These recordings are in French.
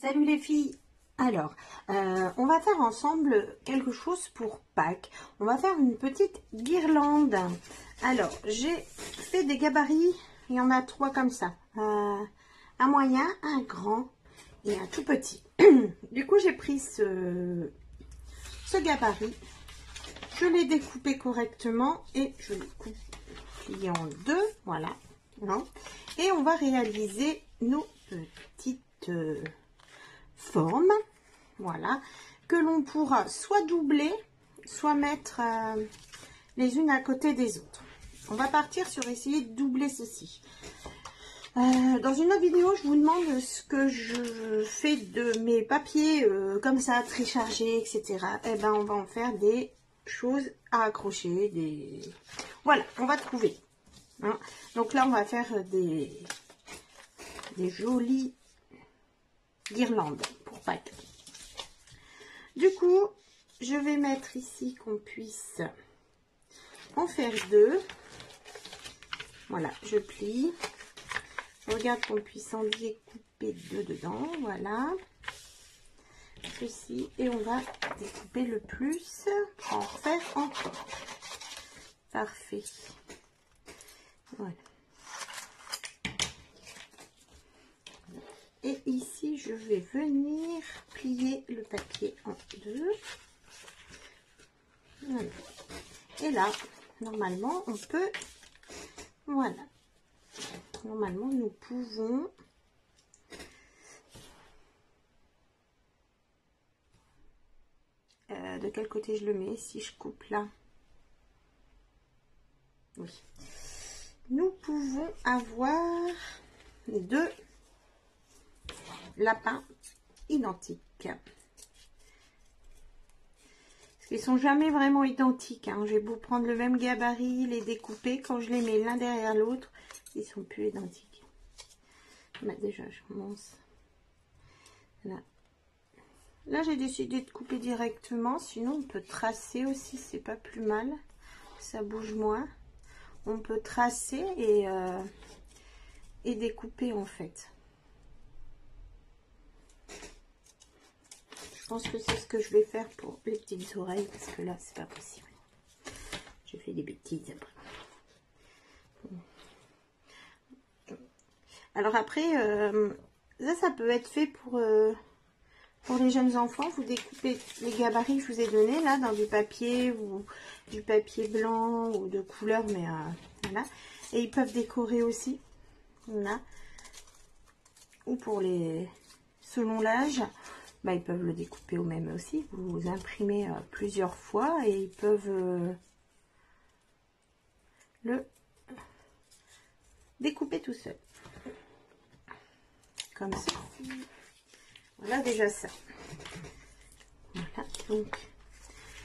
Salut les filles. Alors, on va faire ensemble quelque chose pour Pâques. On va faire une petite guirlande. Alors, j'ai fait des gabarits. Il y en a 3 comme ça. Un moyen, un grand et un tout petit. Du coup, j'ai pris ce gabarit. Je l'ai découpé correctement et je l'ai plié en 2. Voilà. Et on va réaliser nos petites formes, voilà, que l'on pourra soit doubler, soit mettre les unes à côté des autres. On va partir sur essayer de doubler ceci. Dans une autre vidéo, je vous demande ce que je fais de mes papiers comme ça, très chargés, etc. Et ben, on va en faire des choses à accrocher, des... Voilà, on va trouver. Hein. Donc là, on va faire des jolies guirlandes pour Pâques. Du coup, je vais mettre ici qu'on puisse en faire 2. Voilà, je plie. Je regarde qu'on puisse en découper 2 dedans. Voilà. Ceci. Et on va découper le plus. En refaire encore. Parfait. Voilà. Et ici, je vais venir plier le papier en 2. Voilà. Et là, normalement, on peut... Voilà. Normalement, nous pouvons... de quel côté je le mets? Si je coupe là. Oui. Nous pouvons avoir 2 lapins identiques. Parce qu'ils sont jamais vraiment identiques. Hein. J'ai beau prendre le même gabarit, les découper, quand je les mets l'un derrière l'autre, ils sont plus identiques. Bah, déjà, je commence. Là, là j'ai décidé de couper directement. Sinon, on peut tracer aussi, c'est pas plus mal. Ça bouge moins. On peut tracer et découper en fait. Je pense que c'est ce que je vais faire pour les petites oreilles parce que là c'est pas possible. Je fais des bêtises après. Alors après, ça peut être fait pour les jeunes enfants. Vous découpez les gabarits que je vous ai donnés là dans du papier ou du papier blanc ou de couleur, mais voilà. Et ils peuvent décorer aussi. Voilà. Ou pour les selon l'âge. Bah, ils peuvent le découper au même aussi. Vous imprimez plusieurs fois et ils peuvent le découper tout seul. Comme ça. Voilà déjà ça. Voilà, donc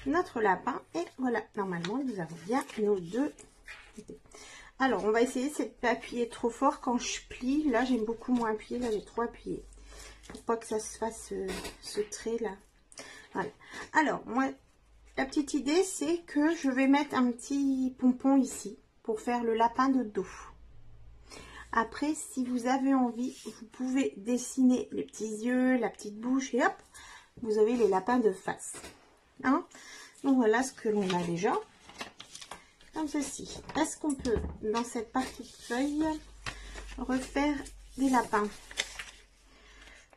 notre lapin. Et voilà, normalement, nous avons bien nos 2. Alors, on va essayer de ne pas appuyer trop fort quand je plie. Là, j'aime beaucoup moins appuyer. Là, j'ai trop appuyé. Pour pas que ça se fasse ce trait là. Voilà. Alors moi la petite idée c'est que je vais mettre un petit pompon ici pour faire le lapin de dos. Après si vous avez envie vous pouvez dessiner les petits yeux, la petite bouche et hop vous avez les lapins de face. Hein? Donc voilà ce que l'on a déjà. Comme ceci. Est-ce qu'on peut dans cette partie de feuille refaire des lapins?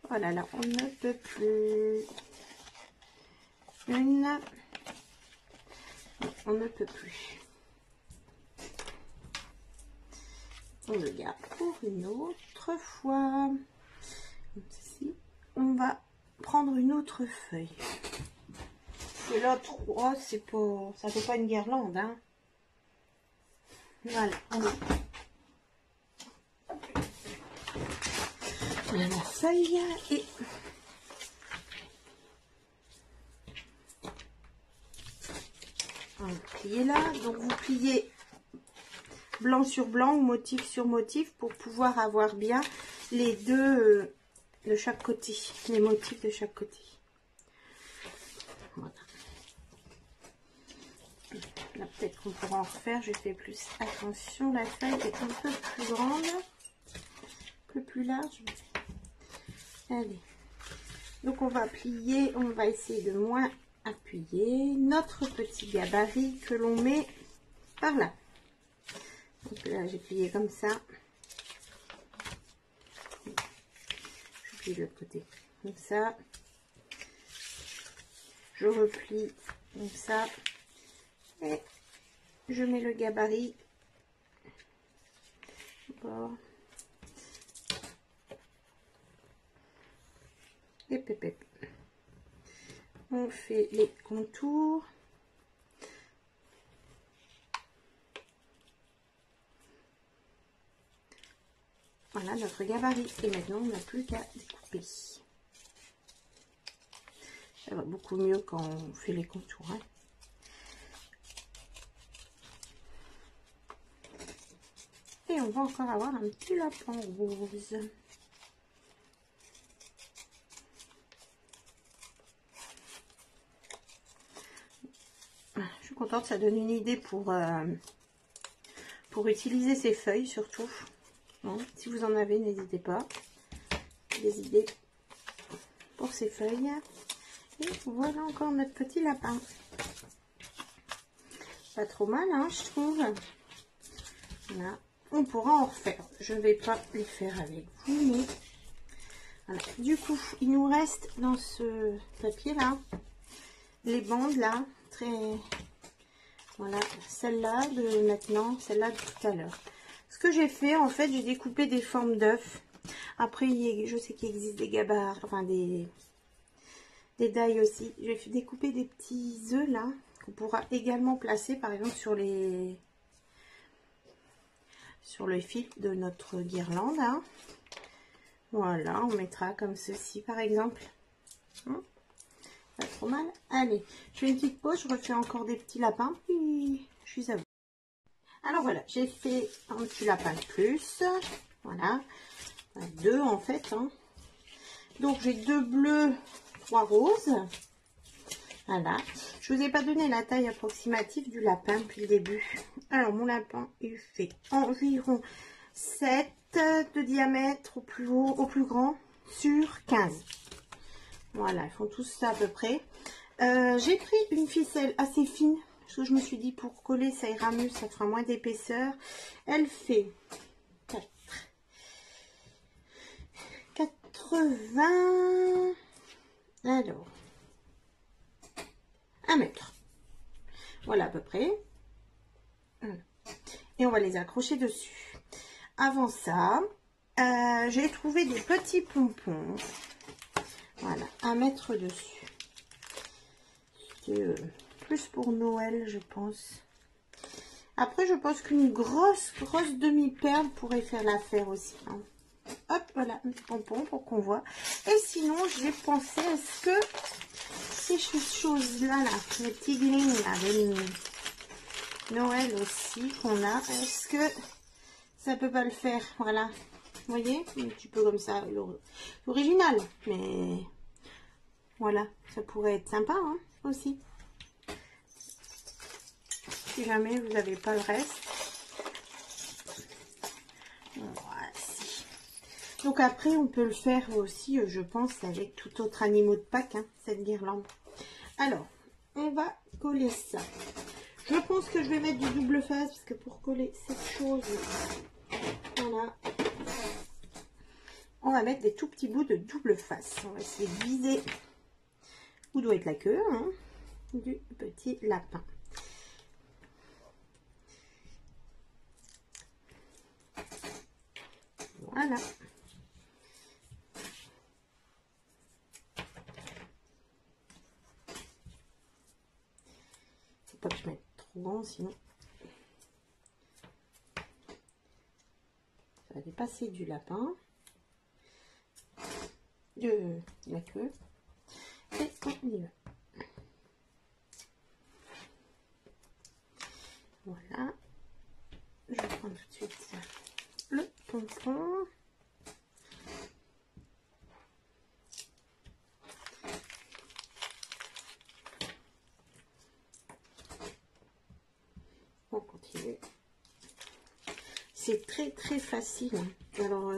Voilà, là, on ne peut plus. Une. On ne peut plus. On le garde pour une autre fois. Comme ceci. On va prendre une autre feuille. Et là, 3, c'est pas. Ça fait pas une guirlande, hein. Voilà, on va. Voilà la feuille et on va plier là. Donc vous pliez blanc sur blanc ou motif sur motif pour pouvoir avoir bien les 2 de chaque côté, les motifs de chaque côté. Voilà. Là peut-être qu'on pourra en refaire. Je fais plus attention. La feuille est un peu plus grande, un peu plus large. Allez. Donc on va plier, on va essayer de moins appuyer notre petit gabarit que l'on met par là. Donc là j'ai plié comme ça. Je plie de l'autre côté comme ça. Je replie comme ça. Et je mets le gabarit. Bon. Et pépé. On fait les contours. Voilà notre gabarit. Et maintenant, on n'a plus qu'à découper. Ça va beaucoup mieux quand on fait les contours. Hein. Et on va encore avoir un petit lapin rose. Je suis contente, ça donne une idée pour utiliser ces feuilles surtout. Bon, si vous en avez, n'hésitez pas. Des idées pour ces feuilles. Et voilà encore notre petit lapin. Pas trop mal, hein, je trouve. Voilà. On pourra en refaire. Je ne vais pas les faire avec vous, mais voilà. Du coup, il nous reste dans ce papier là les bandes là, très voilà, celle-là de maintenant, celle-là de tout à l'heure. Ce que j'ai fait, en fait, j'ai découpé des formes d'œufs. Après, je sais qu'il existe des gabarres, enfin des die aussi. J'ai découpé des petits œufs là qu'on pourra également placer, par exemple, sur le fil de notre guirlande. Hein. Voilà, on mettra comme ceci, par exemple. Pas trop mal. Allez, je fais une petite pause, je refais encore des petits lapins, puis je suis à vous. Alors voilà, j'ai fait un petit lapin de plus. Voilà, deux en fait. Hein. Donc j'ai 2 bleus, 3 roses. Voilà. Je vous ai pas donné la taille approximative du lapin depuis le début. Alors mon lapin, il fait environ 7 de diamètre au plus haut, au plus grand, sur 15. Voilà, ils font tous ça à peu près. J'ai pris une ficelle assez fine, parce que je me suis dit pour coller ça ira mieux, ça fera moins d'épaisseur. Elle fait 80, alors 1 mètre. Voilà à peu près. Et on va les accrocher dessus. Avant ça, j'ai trouvé des petits pompons. Voilà, à mettre dessus. C'est plus pour Noël, je pense. Après, je pense qu'une grosse demi-perle pourrait faire l'affaire aussi. Hein. Hop, voilà, un petit pompon pour qu'on voit. Et sinon, j'ai pensé, est-ce que ces choses-là, là, les petits glings là, de Noël aussi qu'on a, est-ce que ça peut pas le faire? Voilà, vous voyez, un petit peu comme ça, l'original, mais voilà, ça pourrait être sympa hein, aussi. Si jamais vous n'avez pas le reste. Voici. Donc après, on peut le faire aussi, je pense, avec tout autre animal de Pâques, hein, cette guirlande. Alors, on va coller ça. Je pense que je vais mettre du double face, parce que pour coller cette chose, voilà, on va mettre des tout petits bouts de double face. On va essayer de viser où doit être la queue hein, du petit lapin. Voilà. Faut pas que je mette trop grand, sinon ça va dépasser du lapin, de la queue. Et on y va. Voilà. Je prends tout de suite le pompon. On continue. C'est très facile. Alors,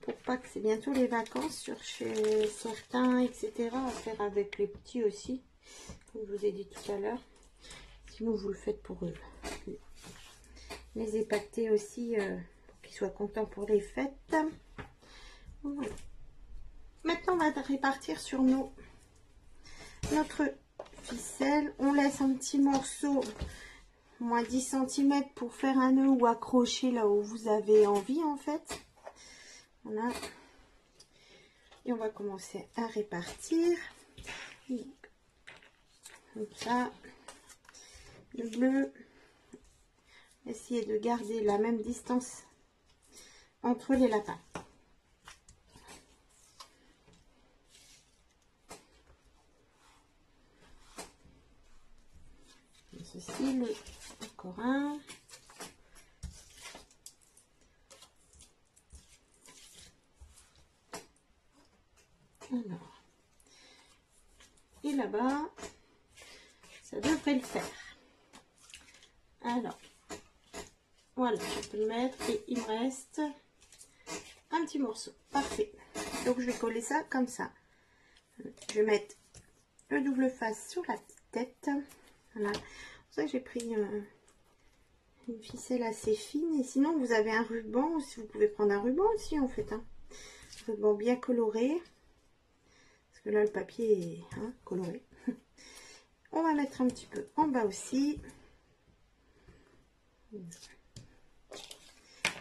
pour Pâques, c'est bientôt les vacances sur chez certains, etc. À faire avec les petits aussi, comme je vous ai dit tout à l'heure. Sinon, vous le faites pour eux. Les épater aussi, pour qu'ils soient contents pour les fêtes. Voilà. Maintenant, on va répartir sur notre ficelle. On laisse un petit morceau, moins 10 cm, pour faire un nœud ou accrocher là où vous avez envie, en fait. Voilà. Et on va commencer à répartir. Comme ça. Le bleu. Essayez de garder la même distance entre les lapins. Ceci, encore un. Alors, et là-bas, ça devrait le faire. Alors, voilà, je peux le mettre et il me reste un petit morceau. Parfait. Donc, je vais coller ça comme ça. Je vais mettre le double face sur la tête. Voilà. C'est pour ça que j'ai pris une ficelle assez fine. Et sinon, vous avez un ruban. Si vous pouvez prendre un ruban aussi, en fait. Un ruban bien coloré. Parce que là, le papier est coloré. On va mettre un petit peu en bas aussi.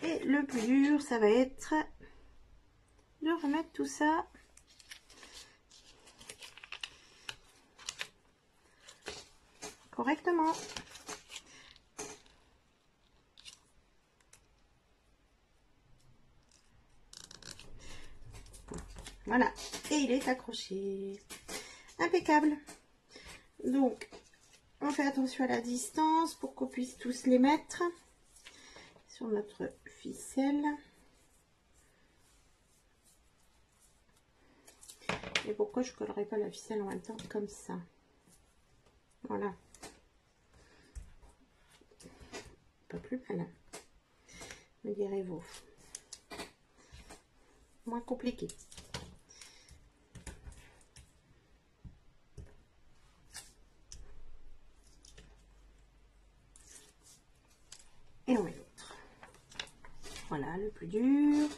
Et le plus dur, ça va être de remettre tout ça correctement. Voilà, et il est accroché. Impeccable. Donc, on fait attention à la distance pour qu'on puisse tous les mettre sur notre ficelle. Et pourquoi je ne collerai pas la ficelle en même temps comme ça? Voilà. Pas plus malin, me direz-vous. Moins compliqué. Et on met l'autre. Voilà, le plus dur.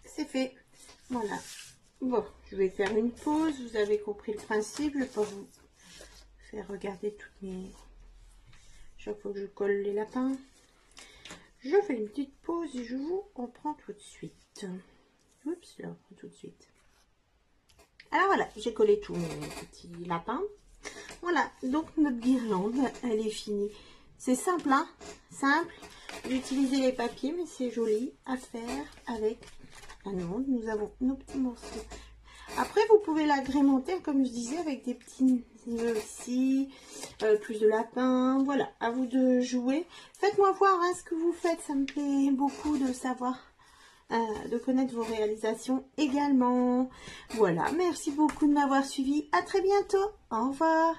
C'est fait. Voilà. Bon, je vais faire une pause. Vous avez compris le principe. Je ne vais pas vous faire regarder toutes mes... Chaque fois que je colle les lapins. Je fais une petite pause et je vous reprends tout de suite. Oups, je reprends tout de suite. Alors voilà, j'ai collé tous mes petits lapins. Voilà, donc notre guirlande, elle est finie. C'est simple, hein? Simple. J'ai utilisé les papiers, mais c'est joli à faire avec un onde. Nous avons nos petits morceaux. Après, vous pouvez l'agrémenter, comme je disais, avec des petits nœuds aussi, plus de lapins. Voilà, à vous de jouer. Faites-moi voir ce que vous faites. Ça me plaît beaucoup de savoir, de connaître vos réalisations également. Voilà, merci beaucoup de m'avoir suivi. À très bientôt. Au revoir.